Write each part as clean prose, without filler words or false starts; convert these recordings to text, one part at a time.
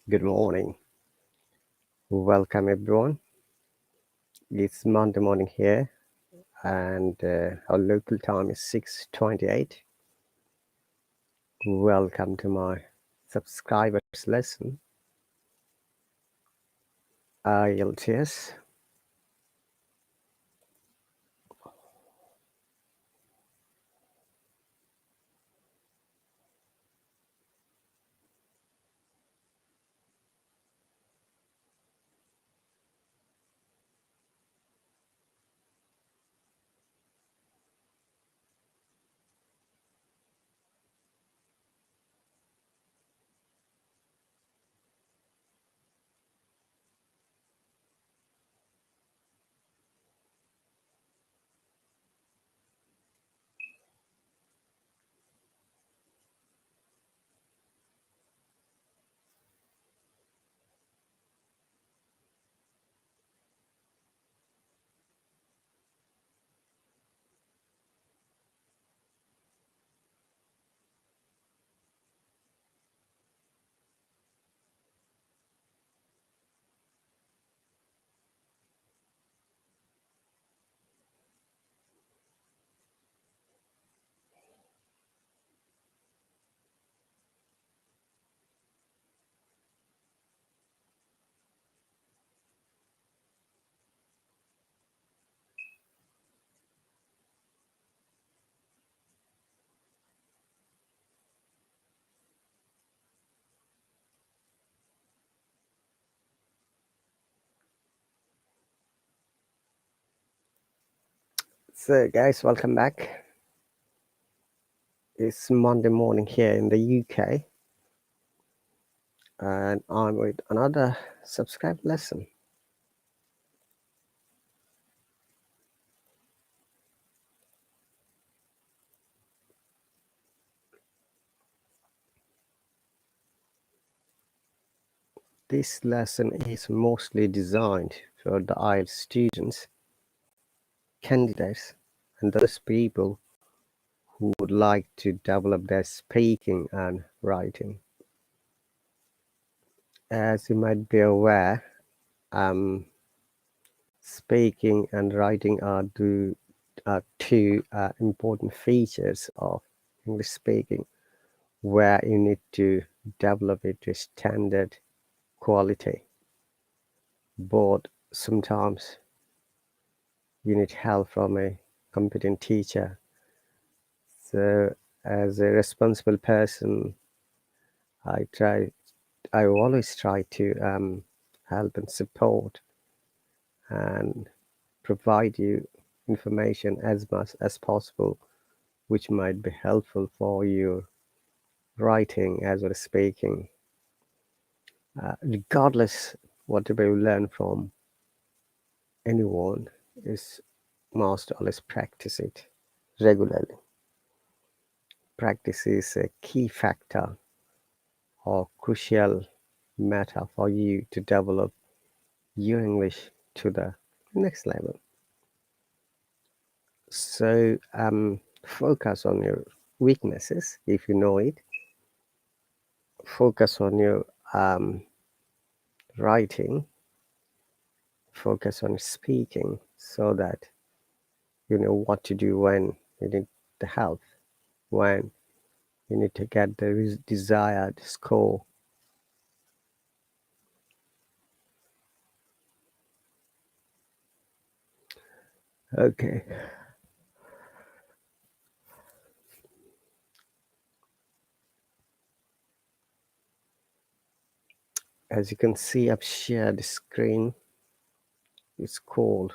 Good morning. Welcome, everyone. It's Monday morning here, and our local time is 6:28. Welcome to my subscribers lesson, IELTS. So, guys, welcome back. It's Monday morning here in the UK, and I'm with another subscribe lesson. This lesson is mostly designed for the IELTS students, candidates, and those people who would like to develop their speaking and writing. As you might be aware, speaking and writing are two important features of English speaking, where you need to develop it to standard quality. But sometimes you need help from a competent teacher. So as a responsible person, I always try to help and support and provide you information as much as possible, which might be helpful for your writing as well as speaking. Regardless, whatever you learn from anyone is must always practice it regularly. Practice is a key factor or crucial matter for you to develop your English to the next level. So focus on your weaknesses if you know it. Focus on your writing. Focus on speaking so that you know what to do when you need the help, when you need to get the desired score. Okay. As you can see, I've shared the screen. It's called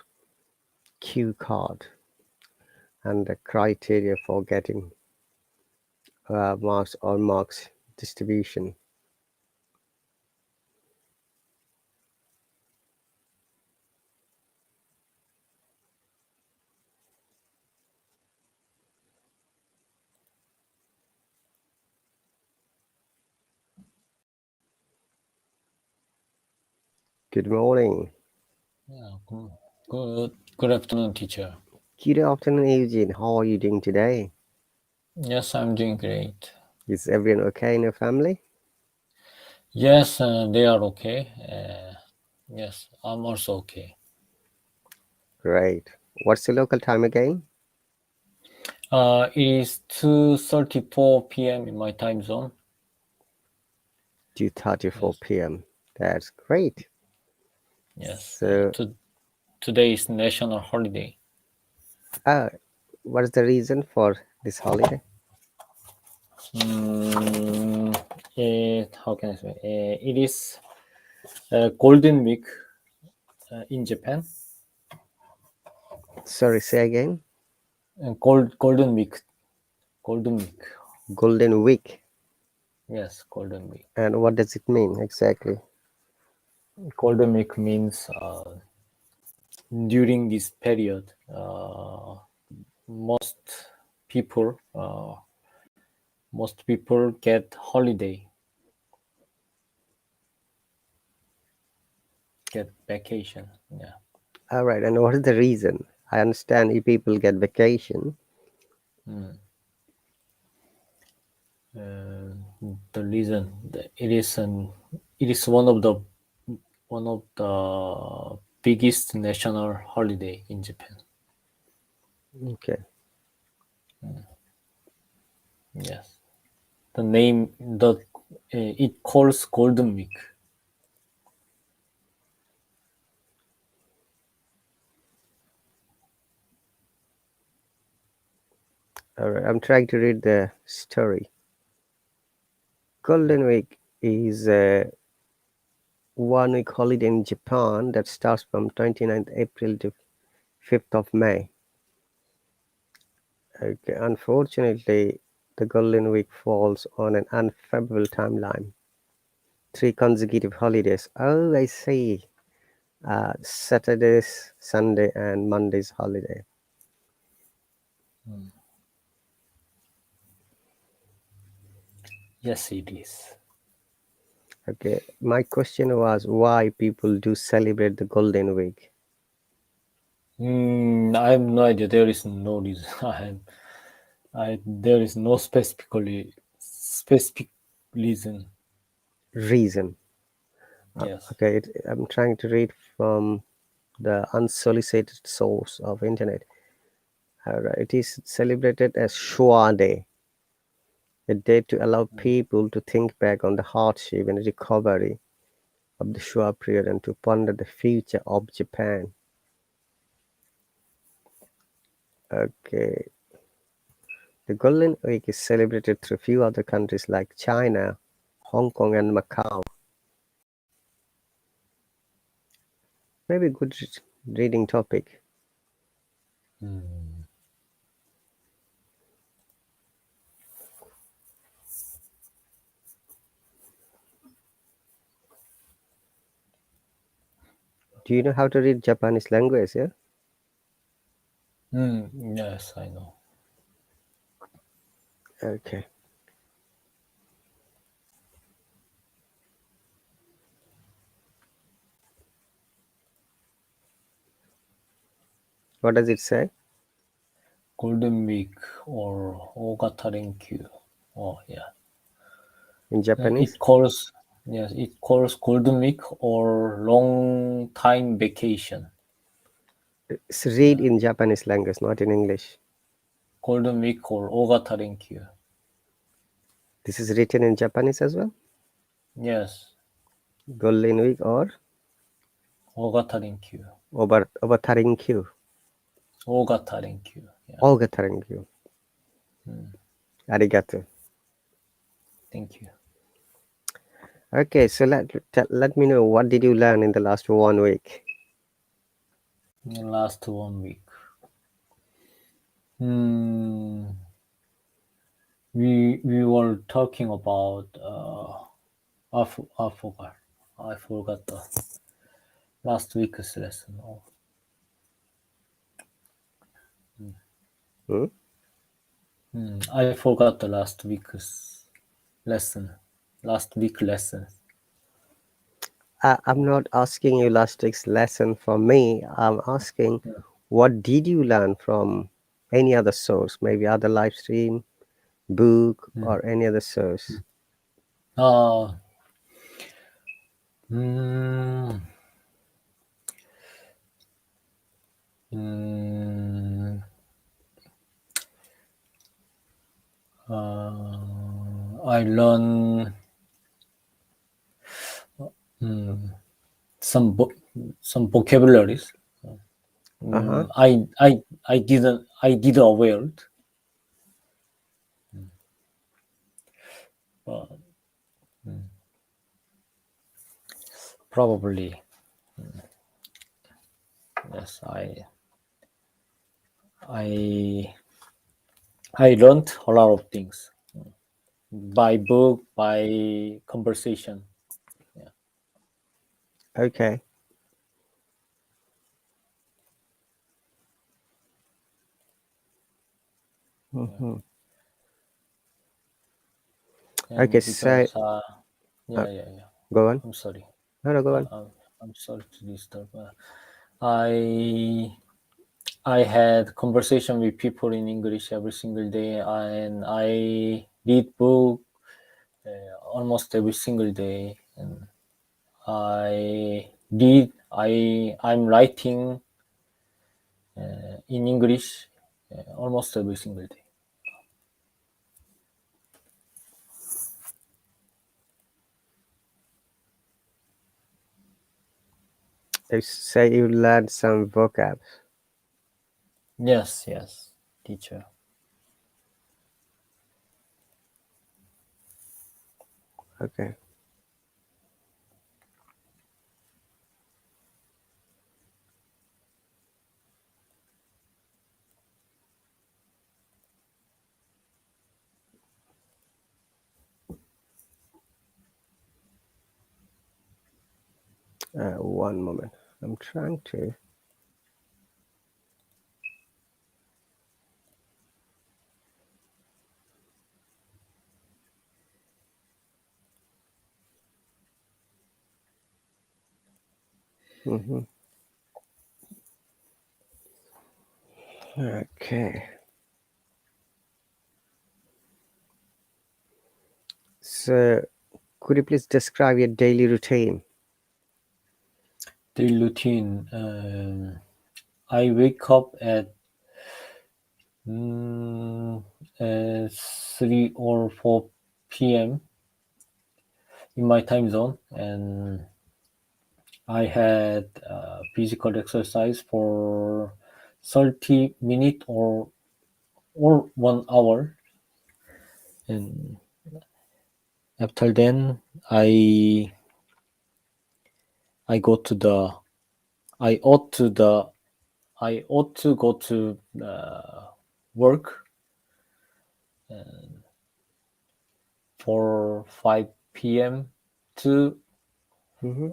Q card and the criteria for getting marks or marks distribution. Good morning. Yeah, good afternoon, teacher. Good afternoon, Eugene. How are you doing today? Yes, I'm doing great. Is everyone okay in your family? Yes, they are okay. Yes, I'm also okay. Great. What's the local time again? It is 2:34 p.m. in my time zone. 2:34 Yes, p.m. That's great. yes. So, Today is national holiday. uh, what is the reason for this holiday? Mm, how can I say? It is Golden Week in Japan. Sorry, say again. Golden Week. Golden Week. Golden Week. Yes, Golden Week. And what does it mean exactly? Golden Week means during this period, most people most people get holiday, get vacation. Yeah. All right. And what is the reason? I understand if people get vacation. Mm. The reason it is one of the biggest national holiday in Japan. Okay. Yes, the name the it calls Golden Week. All right. I'm trying to read the story. Golden Week is a 1 week holiday in Japan that starts from 29th April to 5th of May. Okay. Unfortunately, the Golden Week falls on an unfavorable timeline. 3 consecutive holidays. Oh, I see. Saturdays, Sunday, and Monday's holiday. Yes, it is. Okay, my question was why people do celebrate the Golden Week. I have no idea. There is no reason. There is no specific reason. Reason. Yes. Okay, I'm trying to read from the unsolicited source of internet. It is celebrated as Shoah Day, a day to allow people to think back on the hardship and recovery of the Shoah period and to ponder the future of Japan. Okay, the Golden Week is celebrated through few other countries like China, Hong Kong, and Macau. Maybe a good reading topic. Mm. Do you know how to read Japanese language? Yeah. Yes, I know. Okay. What does it say Golden Week or Ogata Renkyu. Oh yeah. in Japanese? It calls yes, it calls Golden Week or long time vacation. It's read Yeah. in Japanese language, not in English. Golden Week or Ogata Renkyu. This is written in Japanese as well. Yes. Golden Week or Ogata Renkyu. Obatarinkyu. Ogata Renkyu. Yeah. Ogatarenkyu. Arigato. Thank you. Okay, so let me know what did you learn in the last 1 week. In the last 1 week. Hmm. We were talking about I forgot. I forgot the last week's lesson. Oh, Hmm? I forgot the last week's lesson. Last week lesson. I'm not asking you last week's lesson from me. I'm asking what did you learn from any other source, maybe other live stream, book, Mm. or any other source. Uh, Mm, mm, I learn mm, some some vocabularies. Uh-huh. I did a word. Uh, Probably yes. I I learned a lot of things by book, by conversation. Yeah. Okay. Mm-hmm. Okay, And so because uh, yeah. go on. I'm sorry. No, no, go Uh, on. I'm, I'm sorry to disturb. I I had conversation with people in English every single day, and I read book almost every single day, and I'm writing in English almost every single day. You say you learned some vocab. Yes, teacher. Okay. One moment. I'm trying to. Mm-hmm. Okay. So, could you please describe your daily routine? Daily routine. I wake up at 3 or 4 p.m. in my time zone, and I had physical exercise for 30 minutes or 1 hour, and after then I go to the I ought to the I ought to go to work for 5 p.m. to Mm-hmm.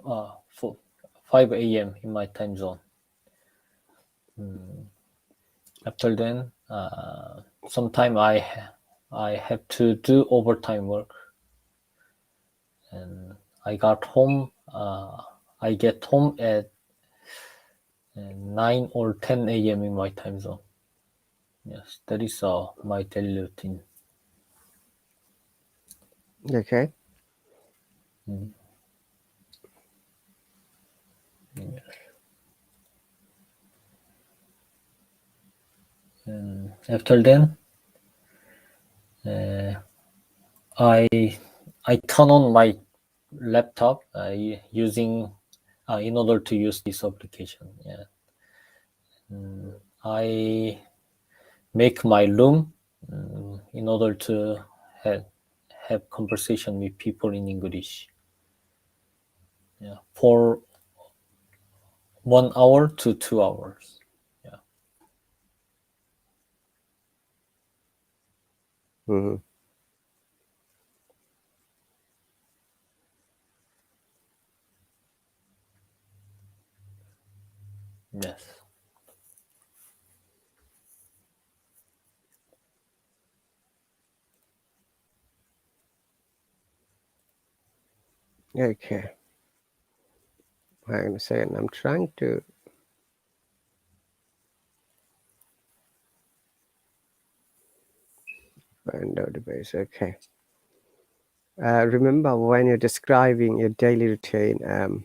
for 5 a.m. in my time zone. After then, sometime I have to do overtime work, and I get home at 9 or 10 a.m. in my time zone. Yes, that is my daily routine. Okay. Mm. And after then, uh, I I turn on my laptop using in order to use this application. Yeah, I make my room in order to have have conversation with people in English. Yeah, for 1 hour to 2 hours. Yeah. Mm-hmm. Yes. Okay. Hang on a second. I'm trying to find out the base. Okay. Remember, when you're describing your daily routine,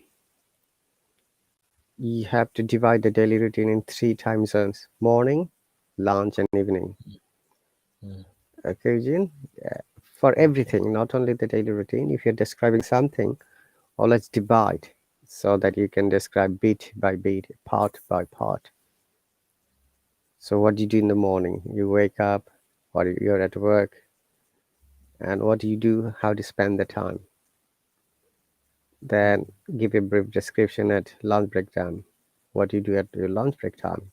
you have to divide the daily routine in 3 time zones: morning, lunch, and evening. Mm. Okay, Eugene? For Okay. everything, not only the daily routine. If you're describing something, let's divide so that you can describe bit by bit, part by part. So, what do you do in the morning? You wake up, or you're at work, and what do you do? How to spend the time? Then give a brief description at lunch break time. What do you do at your lunch break time?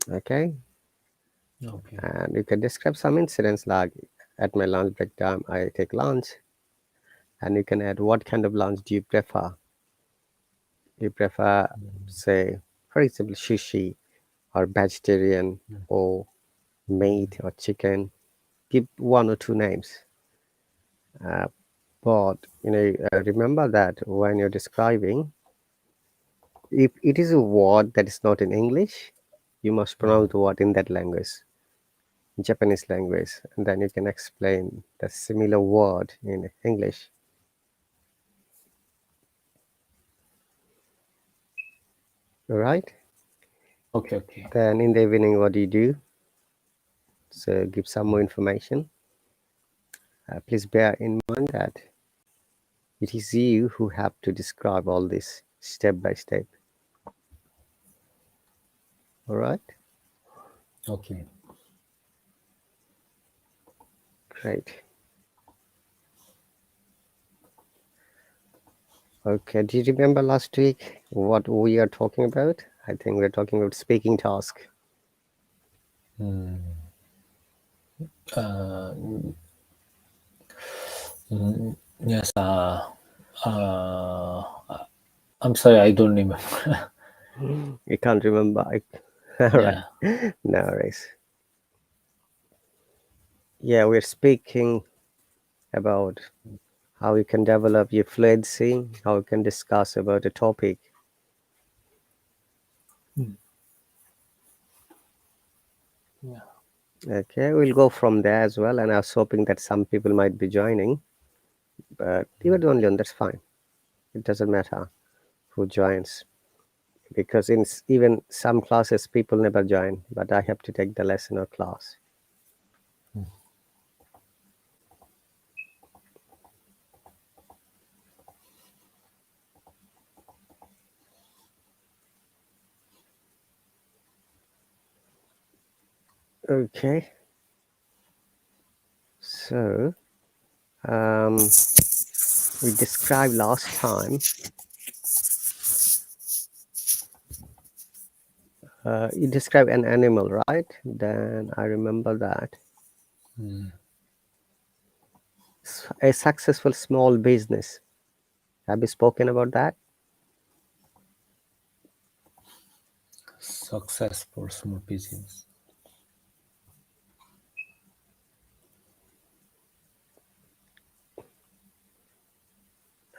Okay, Okay. and you can describe some incidents like at my lunch break time, I take lunch, and you can add what kind of lunch do you prefer? You prefer, say, for example, sushi or vegetarian or meat or chicken. Give 1 or 2 names. Uh, but remember that when you're describing, if it is a word that is not in English, you must pronounce the word in that language, Japanese language, and then you can explain the similar word in English. All right. Okay. Okay. Then in the evening, what do you do? So give some more information. Please bear in mind that it is you who have to describe all this step by step. All right. Okay. Great. Okay. Do you remember last week what we are talking about? I think we're talking about speaking task. Mm. Uh, yes. Uh, I'm sorry, I don't remember. You can't remember. All right. Yeah. No worries. Yeah, we're speaking about how you can develop your fluency, how you can discuss about a topic. Yeah. Okay, we'll go from there as well. And I was hoping that some people might be joining, but even only on that's fine. It doesn't matter who joins because in even some classes people never join, but I have to take the lesson or class. Okay, so um, we described last time. You describe an animal, right? Then I remember that Mm. a successful small business. Have you spoken about that? Successful small business.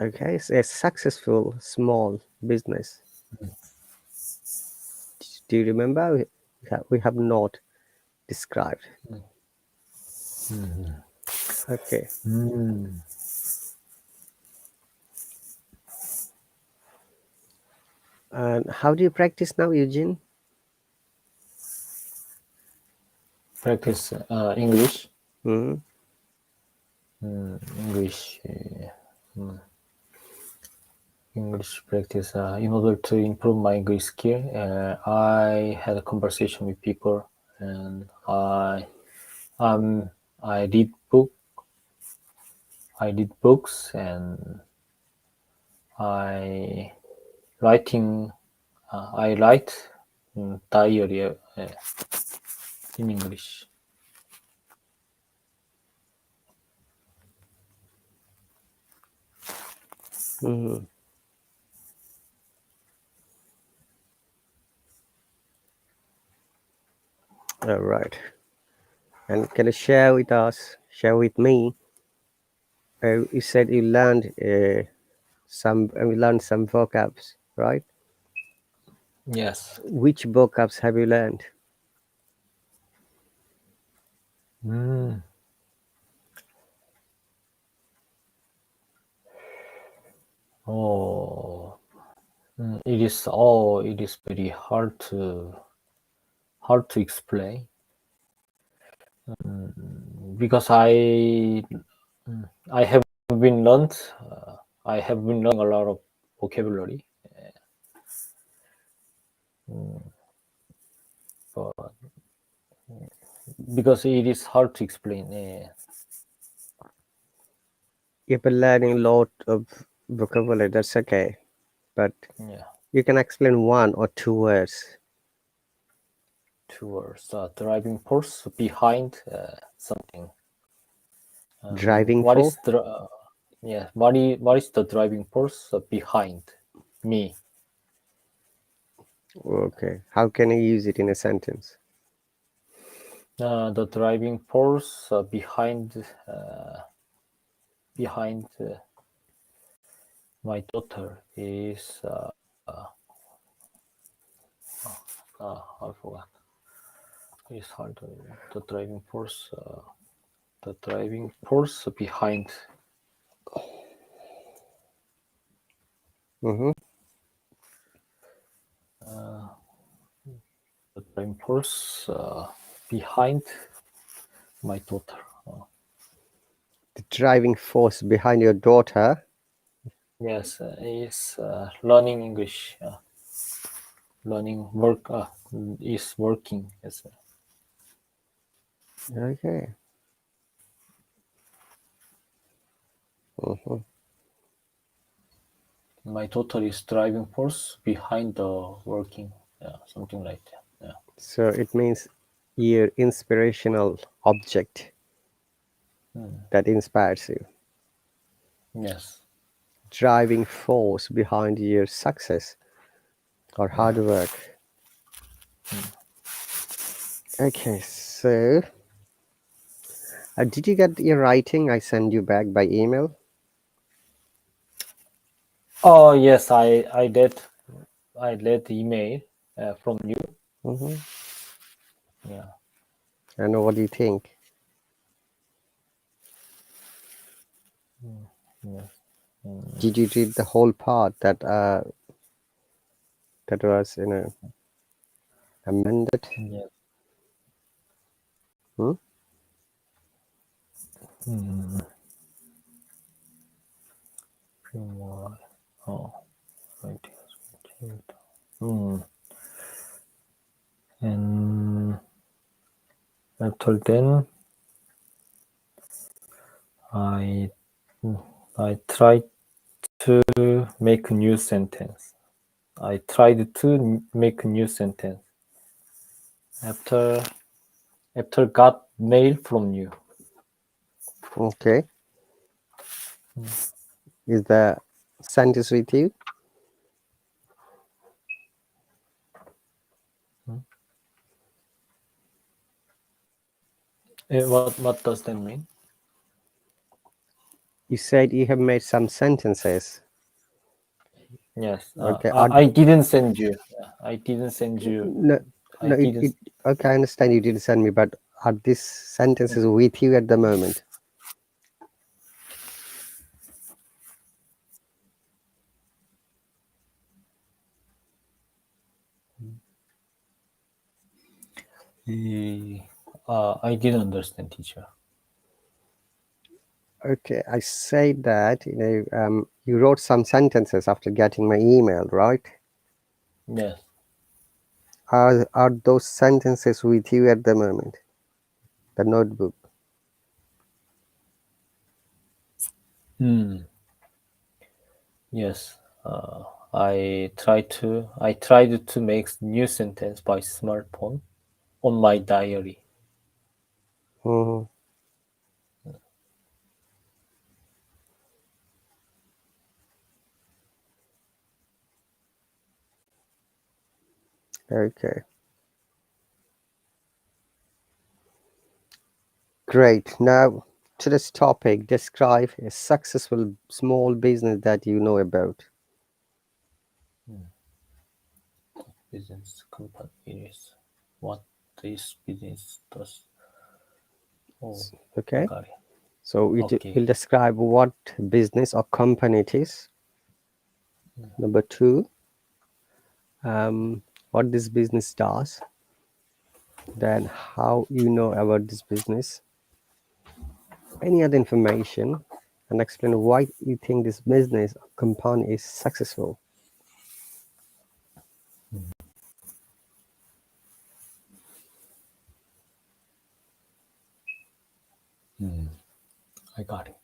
Okay, so a successful small business. Do you remember? We have not described. Okay. Mm. And how do you practice now, Eugene? Practice English. Hmm. English. English practice. In order to improve my English skill, I had a conversation with people, and I read books, and I writing. I write diary in English. Hmm. All right. And can you share with us, share with me? You said you learned you learned some vocabs, right? Yes. Which vocabs have you learned? Mm. Oh, it is very hard to explain, because I have been learned I have been learning a lot of vocabulary, but because it is hard to explain. You've been learning a lot of vocabulary, that's okay. But Yeah, you can explain one or two words. towards driving force behind something. Driving What for? is the yeah? What is the driving force behind me? Okay. How can I use it in a sentence? The driving force behind my daughter is I forgot. It's hard. The driving force. The driving force behind Mm-hmm. the driving force behind my daughter. The driving force behind your daughter. Yes, is learning English. Learning work is working. Yes. Okay. Mm-hmm. My daughter is driving force behind the working. Yeah, something like that. Yeah. So it means your inspirational object that inspires you. Yes. Driving force behind your success or hard work. Okay, so did you get your writing I sent you back by email? Oh yes, I read the email from you. Mm-hmm. Yeah. And what do you think? Yes. Did you read the whole part that was amended? Yes. Hmm? Oh, right. Mm. And after then, I I tried to make a new sentence. I tried to make a new sentence after got mail from you. Okay. Is the sentence with you? What does that mean? You said you have made some sentences. Yes. Okay. I didn't send you. I didn't send you. No, I no. didn't. Okay, I understand you didn't send me, but are these sentences with you at the moment? I didn't understand, teacher. Okay, I said that you wrote some sentences after getting my email, right? Yes. Are those sentences with you at the moment? The notebook. Hmm. Yes. I tried to make new sentence by smartphone on my diary. Mhm. Okay, great. Now to this topic, describe a successful small business that you know about. Business company is what this business does. Oh, I Okay, got it. so it Okay. will describe what business or company it is. Number two, what this business does, then how you know about this business, any other information, and explain why you think this business or company is successful. I got it.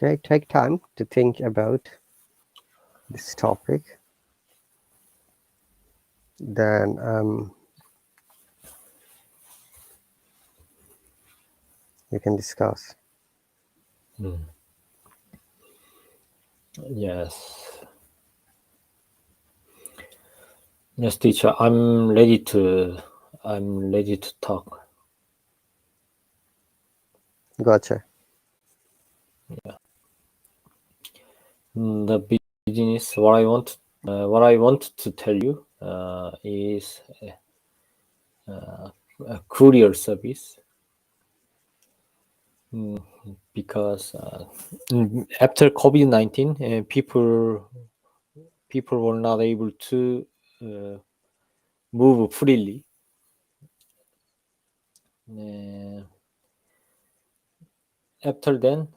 Okay, take time to think about this topic. Then you can discuss. Yes. Yes, teacher. I'm ready to talk. Gotcha. The business. What I want to tell you is a courier service. Because after COVID-19, people were not able to move freely. After then,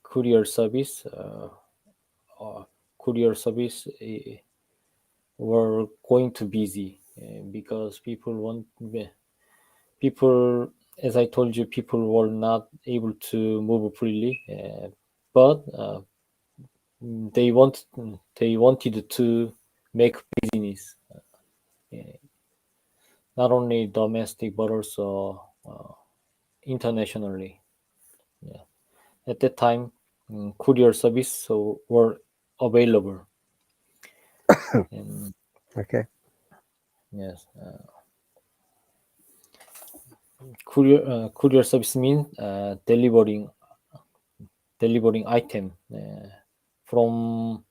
courier service were going to busy because people, as I told you, people were not able to move freely, but they wanted to make business, not only domestic but also internationally. Yeah. At that time, courier service were available. And Okay. yes, courier service means delivering item from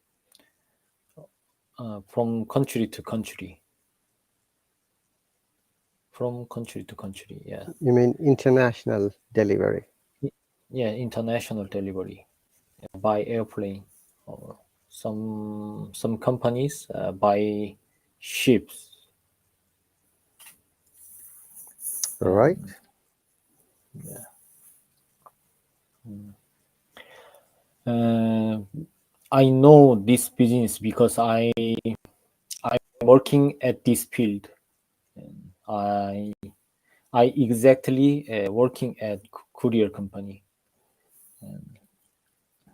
country to country. From country to country, yeah. You mean international delivery? Yeah, international delivery by airplane, or some companies by ships. All right. Uh, I know this business because I'm working at this field. I exactly working at courier company.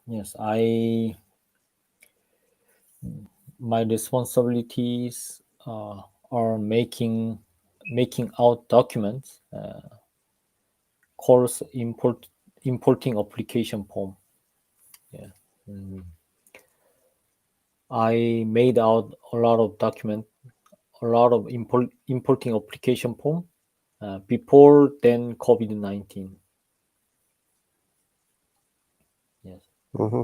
Yes, my responsibilities are making out documents, course importing application form. Yeah. I made out a lot of document, a lot of importing application form before then COVID-19. Yes. Mm-hmm.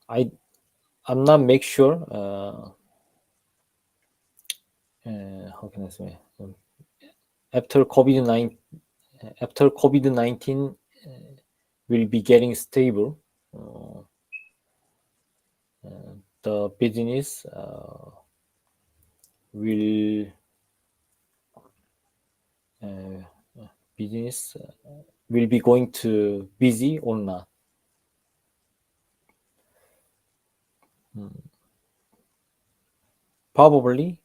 I I'm not make sure. How can I say? After COVID-19 will be getting stable, the business will uh, business will be going to busy or not. Probably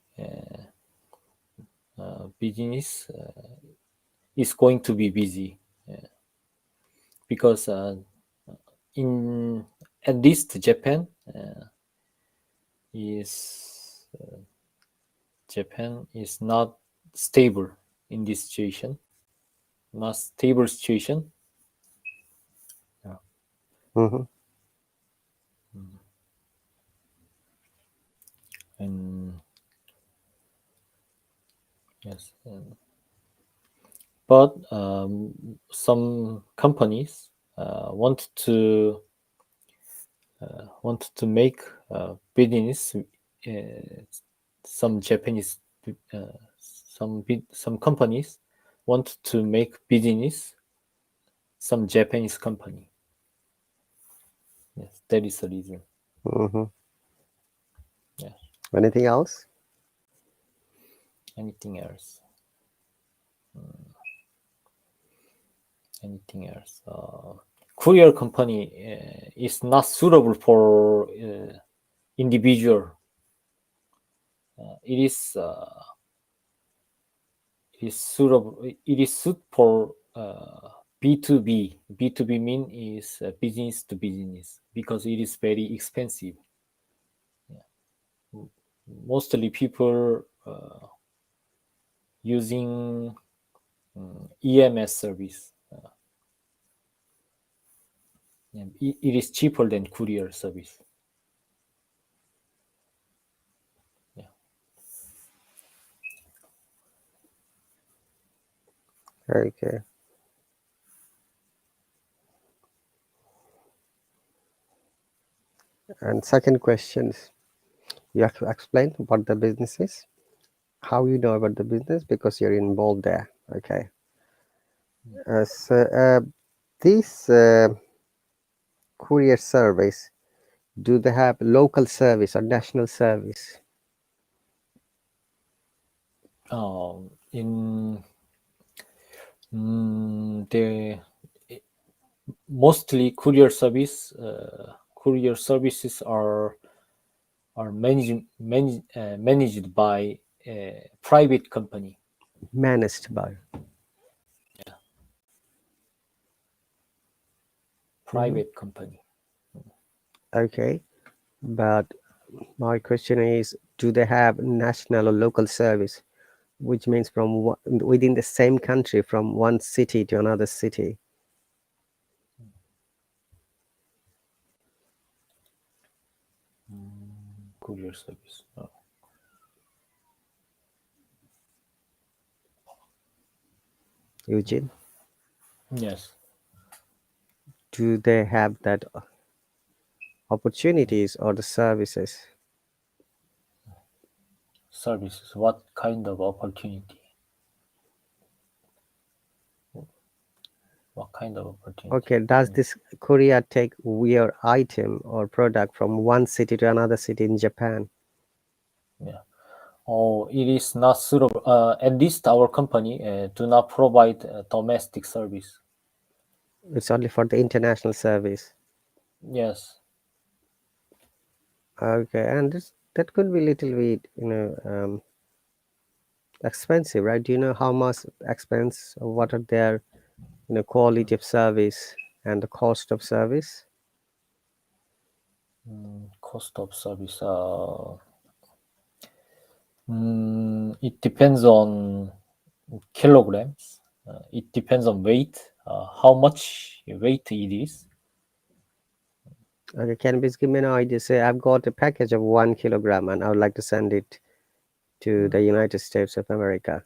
business is going to be busy because in at least is Japan is not stable in this situation, not stable situation. Yeah. Mm-hmm. And yes, but some companies want to make business. Uh, some Japanese uh, some companies want to make business some Japanese company. Yes, that is the reason. Mm-hmm. Yes. Anything else? Anything else? Anything else? Courier company is not suitable for individual. It is suitable. It is suit for B2B. B2B mean is business to business because it is very expensive. Yeah. Mostly people using EMS service. It is cheaper than courier service. Yeah. Okay. And second question, you have to explain what the business is. How you know about the business? Because you're involved there. Okay. So this courier service, do they have local service or national service? In the mostly courier services are managed by a private company. Managed by. Mhm. Private company. Okay. But my question is, do they have national or local service, which means from within the same country, from one city to another city? Courier service. Eugene, Yes. do they have that opportunities or the services? Services. What kind of opportunity? What kind of opportunity? Okay, does this courier take your item or product from one city to another city in Japan? Yeah. Oh, it is not suitable. At least our company do not provide domestic service. It's only for the international service. Yes. Okay, and that could be little bit, expensive, right? Do you know how much expense or what are their, quality of service and the cost of service? Cost of service. It depends on kilograms. It depends on weight. How much weight it is. Okay, can you please give me an idea? Say I've got a package of 1 kilogram and I would like to send it to the United States of America.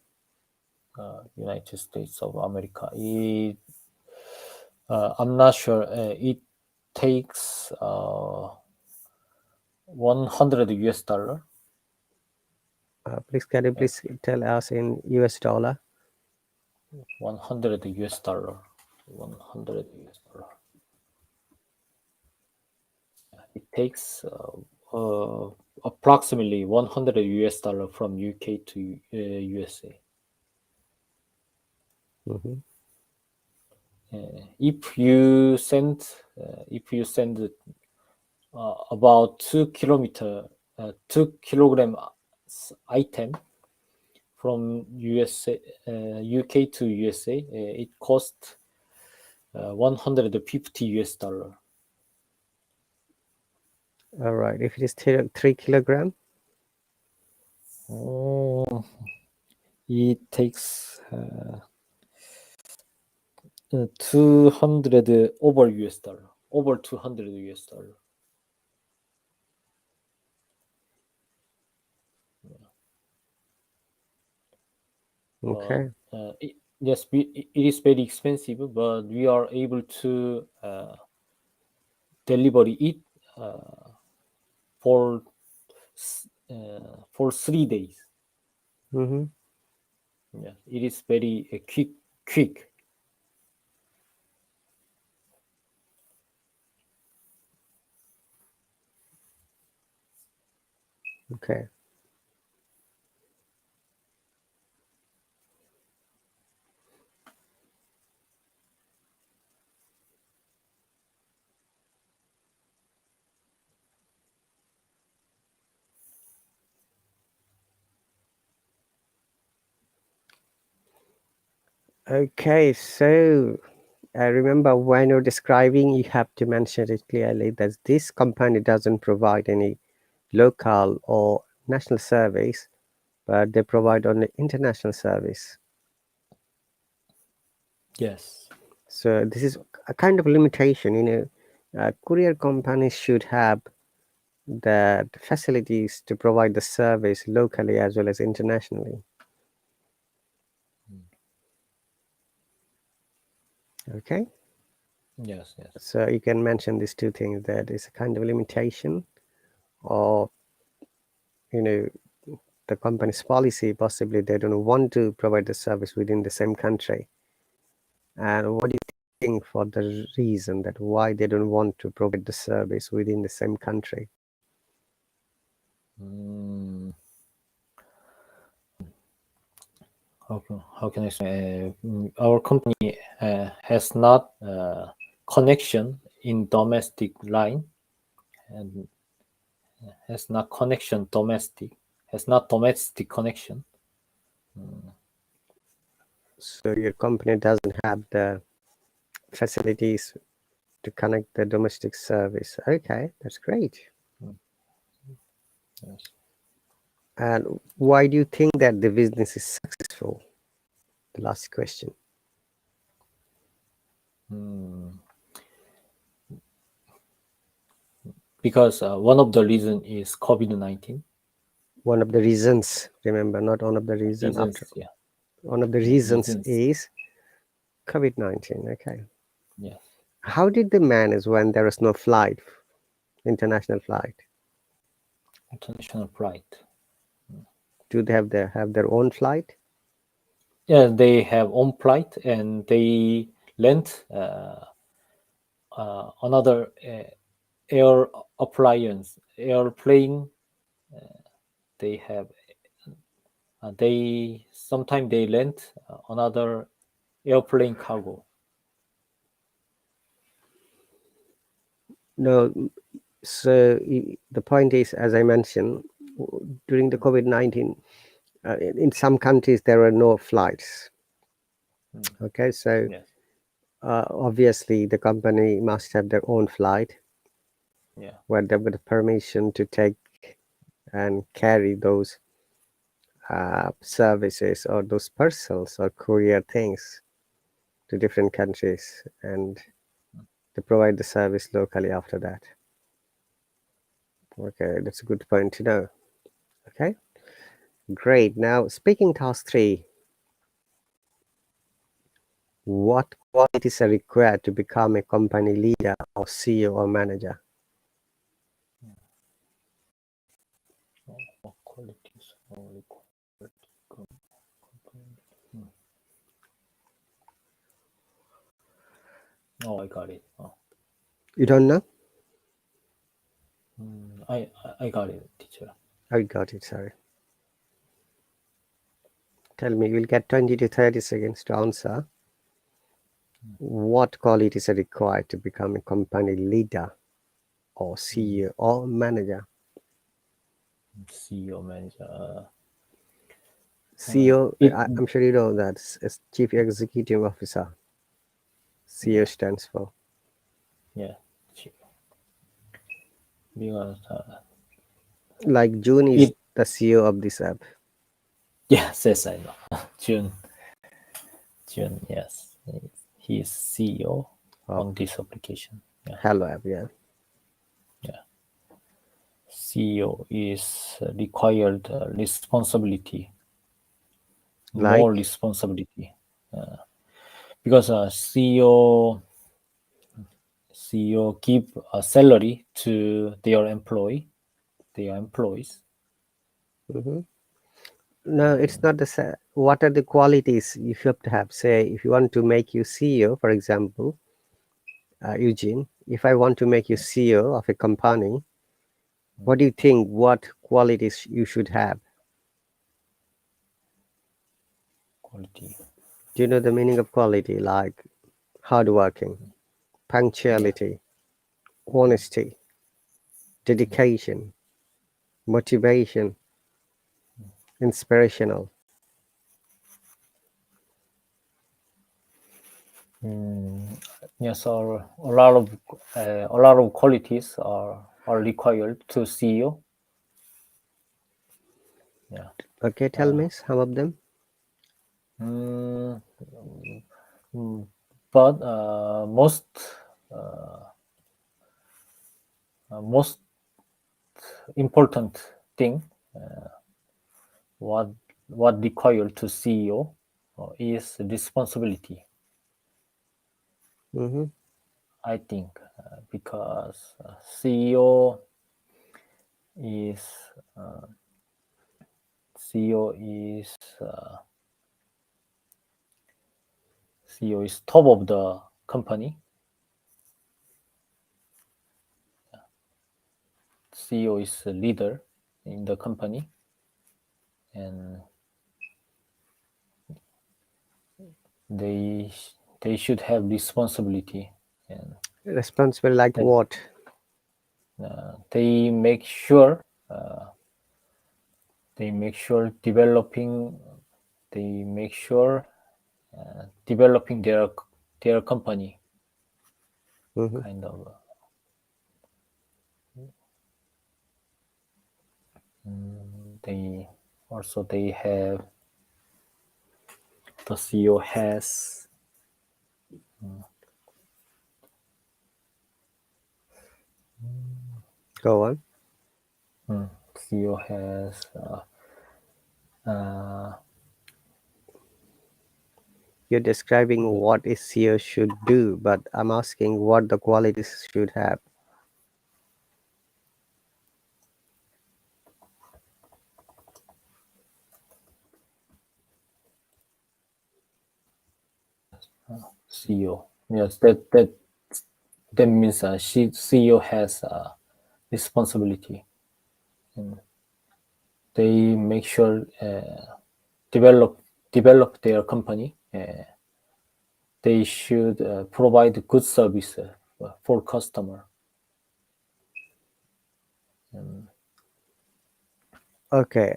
United States of America. I'm not sure. It takes 100 US dollar. Please, can you please tell us in US dollar? 100 US dollar. 100 US dollar. It takes approximately 100 US dollar from UK to USA. Hmm. If you send about 2 kilogram item from USA, UK to USA, it costs 150 US dollar. All right. If it is 3 kilogram, Oh, it takes 200 over US dollar, over 200 US dollar. okay. Yes, it is very expensive, but we are able to deliver it uh, for 3 days. Mm-hmm. Yes, it is very quick. Okay. Okay, so I remember when you're describing, you have to mention it clearly that this company doesn't provide any local or national service, but they provide only international service. Yes. So this is a kind of limitation. Courier companies should have the facilities to provide the service locally as well as internationally. Okay, Yes. Yes. so you can mention these two things, that is a kind of limitation, or you know the company's policy, possibly they don't want to provide the service within the same country. And what do you think for the reason that why they don't want to provide the service within the same country? How can I say? Our company has not connection in domestic line, and has not connection domestic, has not domestic connection. So your company doesn't have the facilities to connect the domestic service. Okay, that's great. Yes. And why do you think that the business is successful? The last question. Because one of the reason is COVID-19. One of the reasons, remember, not one of the reason. After Reasons, yeah, one of the yeah, reasons reasons, is COVID-19. Okay. yes. How did they manage when there was no flight, international flight? International flight. Do they have their own flight? Yeah, they have own flight, and they rent another air appliance, airplane. They have they sometimes they rent another airplane cargo. No. So the point is, as I mentioned, during the COVID-19, in some countries there were no flights. Okay, so Yes, obviously the company must have their own flight yeah, where they've got permission to take and carry those services or those parcels or courier things to different countries, and to provide the service locally after that. Okay, that's a good point to know. Okay, great. Now, speaking task 3, what qualities are required to become a company leader or CEO or manager? what qualities are required to become company? Oh, I got it. Oh. You don't know? I got it, teacher. I got it, sorry. Tell me, you'll get 20 to 30 seconds to answer. What qualities are required to become a company leader or CEO or manager? CEO manager. CEO, It I'm sure you know that, is Chief Executive Officer. CEO yeah, stands for. yeah. Because Like June is it the CEO of this app. yes, yes, I know. June, yes, he is CEO Of on this application. Yeah, Hello app, yeah. yeah. CEO is required responsibility, more Like, responsibility, because CEO give a salary to their employees. mhm. No, it's not what are the qualities you have to have? Say, if you want to make you CEO, for example, Eugene, if I want to make you CEO of a company, what do you think? What qualities you should have? quality. Do you know the meaning of quality? Like hardworking, Yeah. punctuality, honesty, dedication, motivation, inspirational. Yes, or a lot of qualities are required to CEO. Yeah. Okay, tell me some of them. Mm, but most important thing, what what required to CEO is responsibility. Mm-hmm. I think because is CEO is CEO is top of the company. CEO is a leader in the company, and they they should have responsibility, and Responsible like that what? they make sure they make sure developing they make sure developing their company, Mm-hmm. kind of. They also they have the CEO has Go on. CEO has You're describing what a CEO should do, but I'm asking what the qualities should have. CEO. Yes, that means CEO has responsibility. They make sure develop develop their company. They should provide good service for customer. Okay,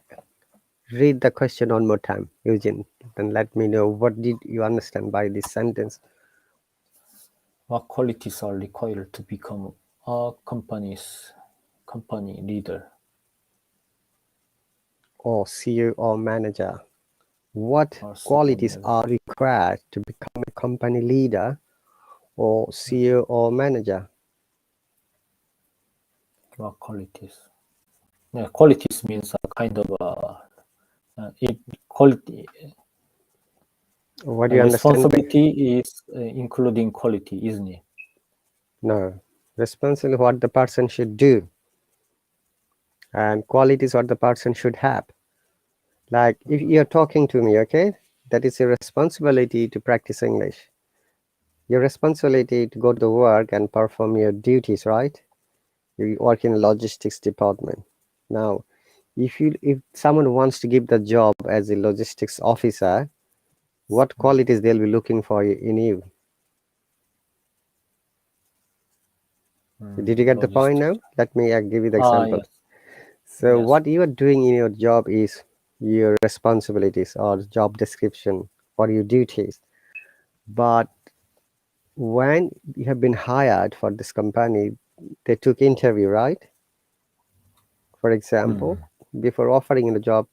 read the question one more time, Eugene. Then let me know what did you understand by this sentence. What qualities are required to become a company leader Or CEO or manager. What or CEO qualities manager? are required to become a company leader or CEO or manager? What qualities? Yeah, qualities means a kind of it quality. What do you understand by Responsibility is including quality, isn't it? no? Responsibility what the person should do, and qualities what the person should have. Like if you're talking to me, okay, that is your responsibility to practice English. Your responsibility to go to work and perform your duties, right? You work in logistics department. Now, if someone wants to give the job as a logistics officer, what qualities they'll be looking for in you? Did you get the point now? Logistics. Let me give you the example. Yes, So yes. what you are doing in your job is your responsibilities or job description or your duties. But when you have been hired for this company, they took interview, right? For example, before offering the job,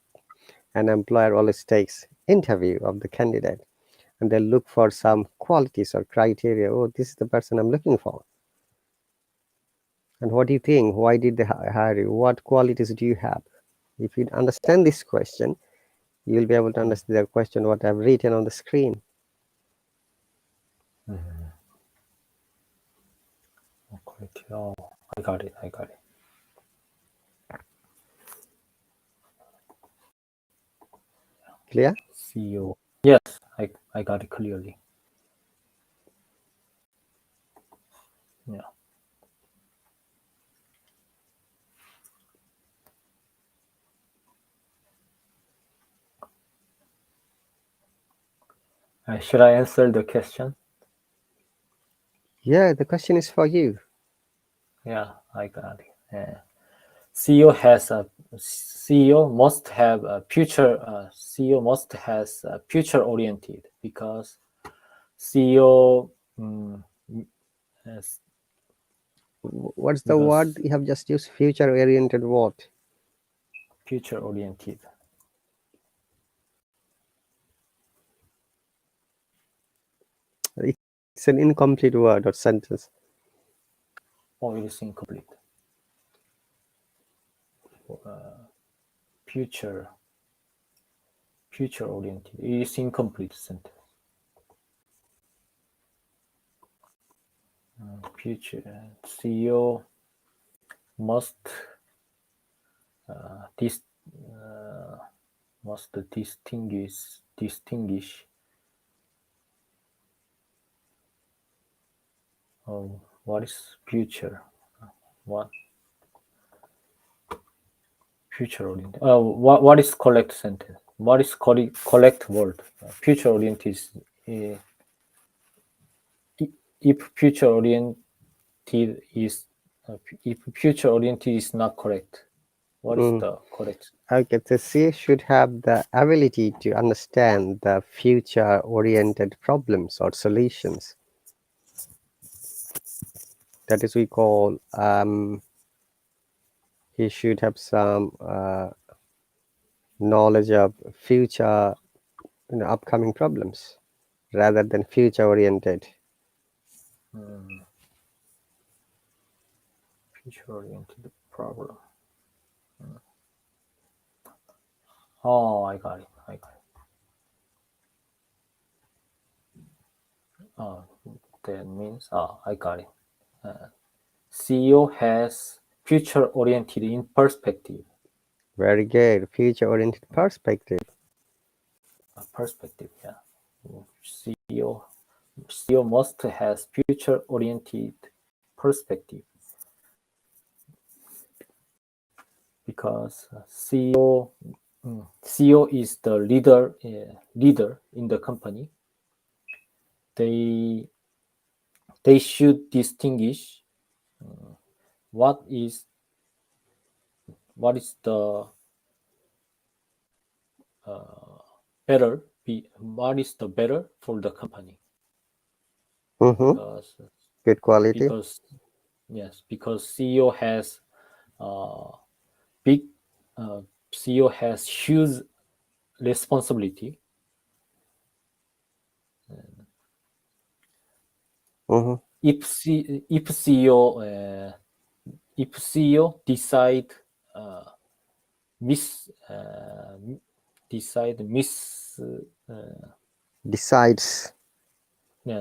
an employer always takes interview of the candidate and they look for some qualities or criteria. Oh, this is the person I'm looking for. And what do you think? Why did they hire you? What qualities do you have? If you understand this question, you'll be able to understand the question what I've written on the screen. Quality. Oh, I got it. I got it. Clear? CEO. Yes, I got it clearly. Yeah. Should I answer the question? Yeah, the question is for you. Yeah, I got it. CEO has a CEO must have a future. CEO must has a future oriented because CEO has, What's the word because you have just used? Future oriented what? future oriented. It's an incomplete word or sentence. Oh, it is incomplete. Future oriented. It is incomplete sentence. Future CEO must dis, must distinguish what is future, what future oriented. What is correct sentence? What is correct word? Future oriented is if future oriented is if future oriented is not correct. What is the correct? Okay, the C should have the ability to understand the future oriented problems or solutions. That is, we call he should have some knowledge of future, upcoming problems rather than future oriented. Future oriented problem. Oh, I got it. That means I got it. CEO has future oriented in perspective. Very good. Future oriented perspective. Perspective, yeah. CEO must has future oriented perspective because CEO is the leader in the company. They should distinguish what is the better what is the better for the company Mm-hmm. because Good quality. because yes, because CEO has big CEO has huge responsibility. Mm-hmm. If CEO decide miss decide miss Decides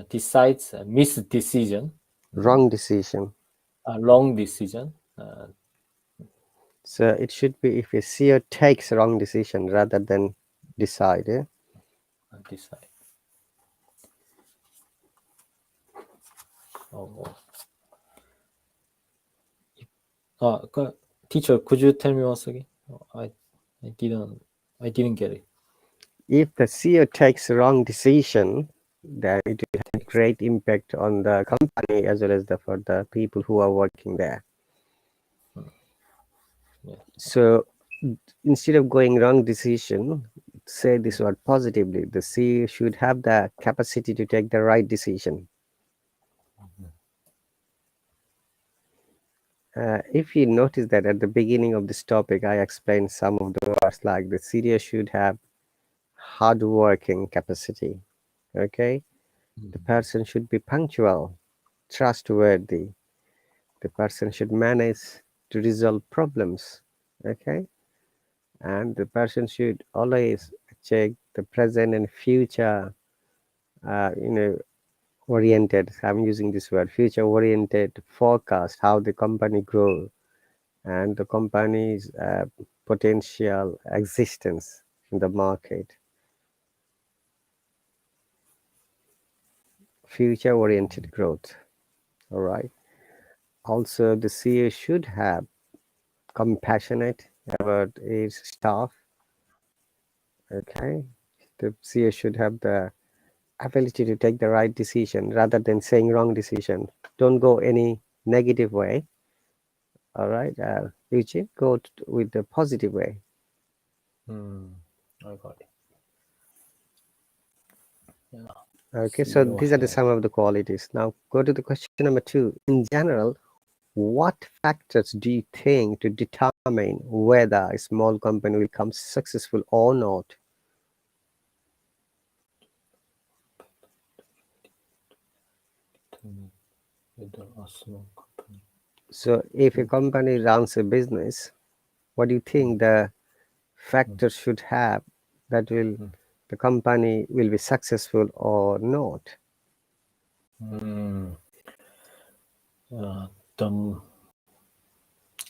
decides a miss decision, wrong decision. a wrong decision. So it should be if a CEO takes wrong decision rather than decide. Eh? Decide. Oh, teacher, could you tell me once again? I didn't get it. If the CEO takes wrong decision, then it will have great impact on the company as well as for the people who are working there. Yeah. So instead of going wrong decision, say this word positively. The CEO should have the capacity to take the right decision. If you notice that at the beginning of this topic, I explained some of the words like the CEO should have hard working capacity. Okay, the person should be punctual, trustworthy. The person should manage to resolve problems. Okay, and the person should always check the present and future. You know, oriented. I'm using this word, future oriented forecast, how the company grows and the company's potential existence in the market. future-oriented growth. All right. Also, the CEO should have compassionate about his staff. Okay, the CEO should have the ability to take the right decision rather than saying wrong decision. Don't go any negative way. All right, Eugene, go with the positive way. I got it. Yeah. Okay, so CEO these are the head. some of the qualities. Now go to the question number 2. In general, what factors do you think to determine whether a small company will become successful or not? Whether a small company. So if a company runs a business, what do you think the factors should have that will the company will be successful or not? The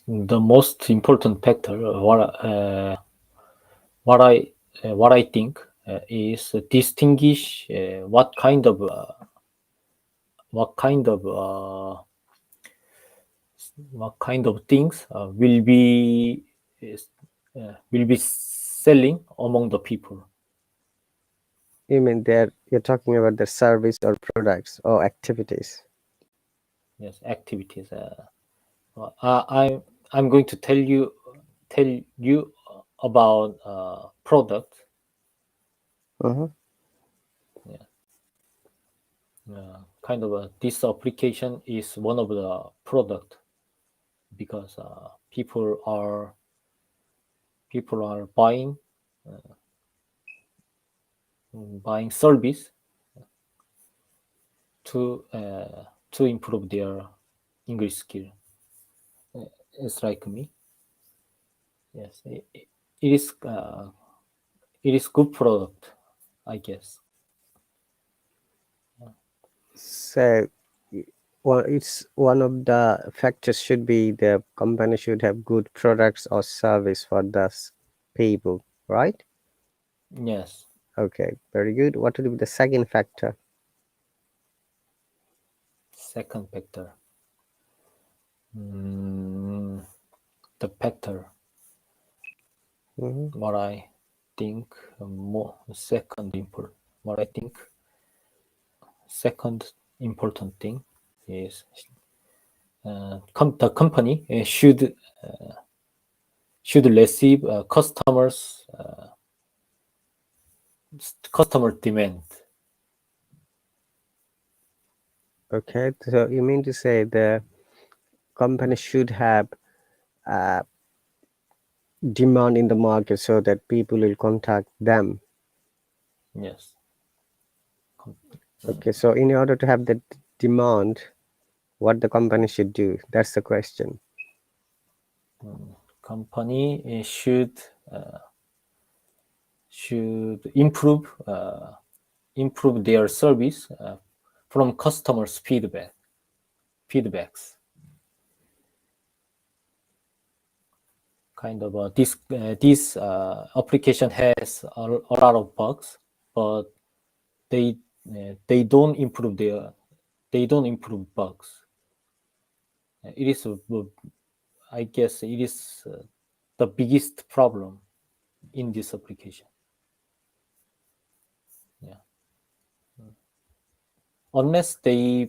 the most important factor, what I think is distinguish what kind of what kind of things is, will be selling among the people. You mean you're talking about the service or products or activities? Yes, activities. I'm going to tell you about product. Uh-huh. Yeah. Kind of this application is one of the product because people are buying service to improve their English skill. It's like me. Yes, it is good product, I guess. So, well, it's one of the factors should be the company should have good products or service for the people, right? Yes. Okay, very good. What would be the second factor? Second factor. The factor. Hmm. What I think more second important. What I think second important thing is the company should receive customer demand. Okay, so you mean to say the company should have uh, demand in the market so that people will contact them. Yes. Okay, so in order to have that demand, what the company should do? That's the question. Company should improve their service from customers feedbacks. Kind of this application has a lot of bugs, but they they don't improve bugs. It is I guess it is the biggest problem in this application. Yeah. Unless they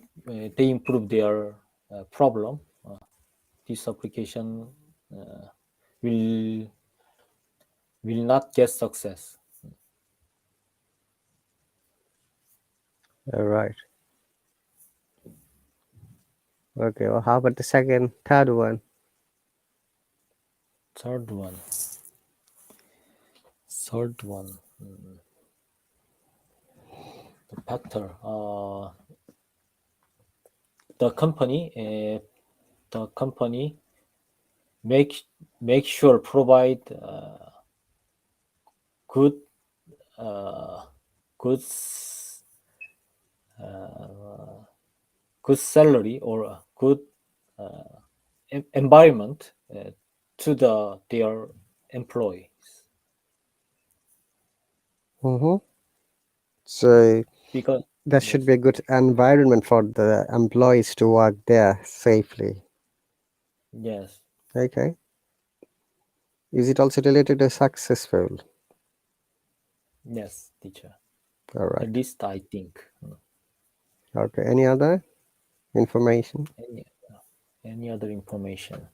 improve their problem, this application uh, will not get success. All right. Okay, well, how about the third one? Third one. Third one. The factor. The company. The company make make sure provide good uh, good good salary or a good environment to their employees. Mm-hmm. So, Because there should be a good environment for the employees to work there safely. Yes. Okay. Is it also related to successful? Yes, teacher. All At right. least I think. Okay. Any other information? Any other information?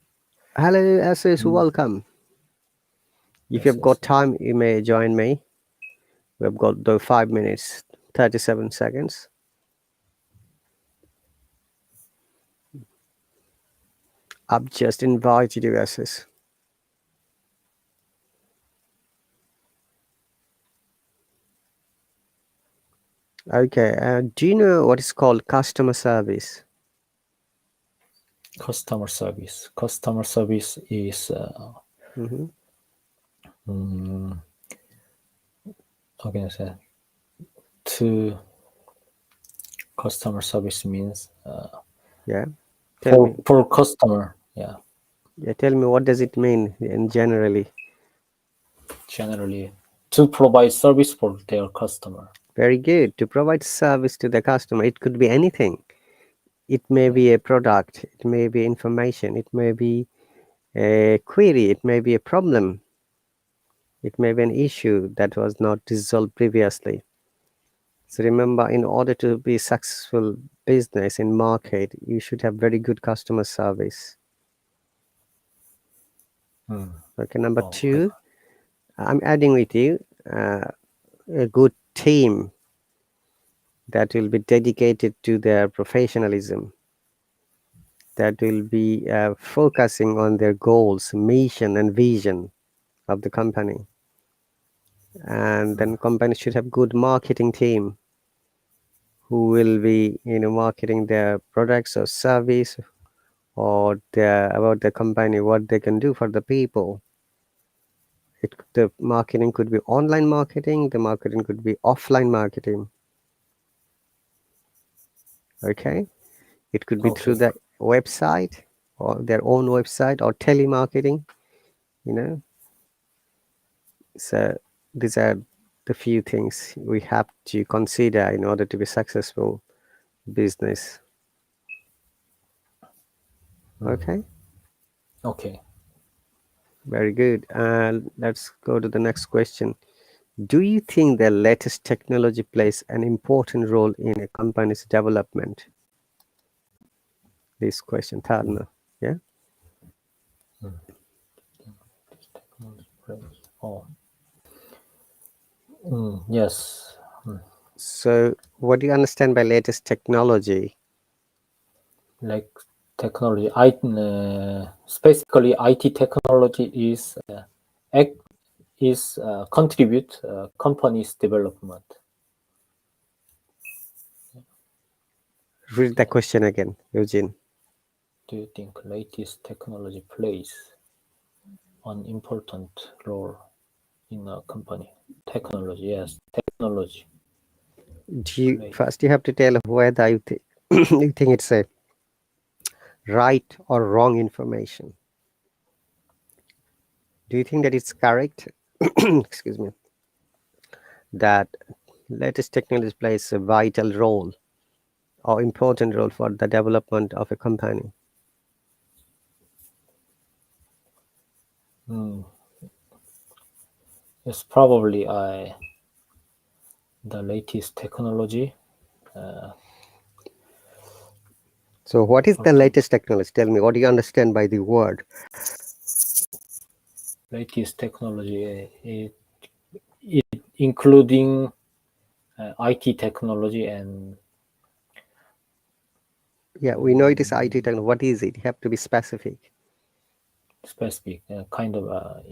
Hello, SS. Mm. Welcome. If Yes, you've yes. got time, you may join me. We've got the 5 minutes, 37 seconds. I've just invited you, SS. Okay. Do you know what is called customer service? Customer service. Customer service is Mm-hmm. how can I say? To customer service means Yeah. Tell me. for customer. Yeah, Yeah. Tell me what does it mean in generally? generally to provide service for their customer. Very good. To provide service to the customer, it could be anything. It may Yeah. be a product. It may be information. It may be a query. It may be a problem. It may be an issue that was not resolved previously. So remember, in order to be successful business in market, you should have very good customer service. Okay, number Oh, two, I'm adding with you a good team that will be dedicated to their professionalism, that will be focusing on their goals, mission, and vision of the company. And then company should have good marketing team who will be marketing their products or service or about the company, what they can do for the people. The marketing could be online marketing, the marketing could be offline marketing. Okay, it could be through okay. the website or their own website or telemarketing. You know, so these are the few things we have to consider in order to be successful business. Okay, Okay. very good. And let's go to the next question. Do you think the latest technology plays an important role in a company's development? This question, Tharna. Yeah. Oh, yes. So, what do you understand by latest technology? Like technology, specifically IT technology ac- is contribute company's development. Read the question again, Eugene. Do you think latest technology plays an important role in a company? Technology, yes, technology Do you play. first you have to tell whether you think it's a right or wrong information? Do you think that it's correct? Excuse me. That latest technology plays a vital role or important role for the development of a company? Yes, probably the latest technology. So, what is the Okay, latest technology? Tell me, what do you understand by the word? latest technology, it including IT technology and Yeah, we know it is IT technology. What is it? You have to be specific. specific kind of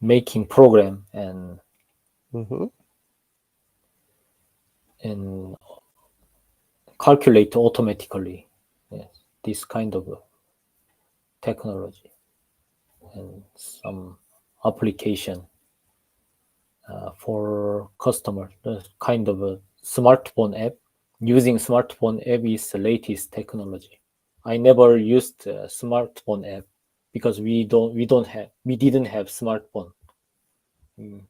making program Hmm. and calculate automatically. Yes, this kind of technology and some application for customer. The kind of a smartphone app. Using smartphone app is the latest technology. I never used a smartphone app because we didn't have smartphone.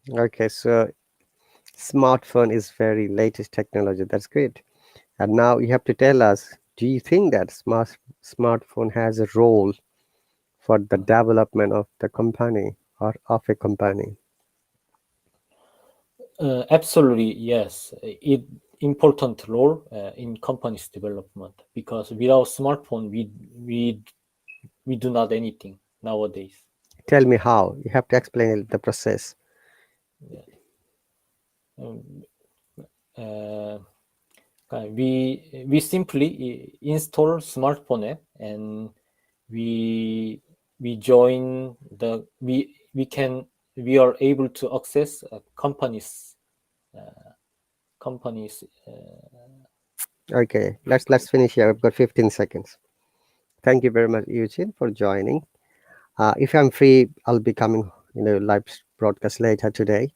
Okay, so Smartphone is very latest technology. That's great. And now you have to tell us, do you think that smartphone has a role for the development of the company or of a company? Absolutely, yes. It important role in company's development, because without smartphone, we do not anything nowadays. Tell me how. You have to explain the process. Yeah. Um, uh, we simply install smartphone app, and we we join the we can we are able to access companies. Okay, let's finish here. I've got 15 seconds. Thank you very much, Eugene, for joining. If I'm free, I'll be coming, live broadcast later today.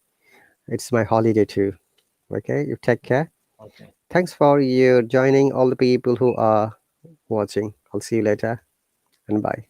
It's my holiday too. Okay, you take care. Okay. Thanks for you joining all the people who are watching. I'll see you later and bye.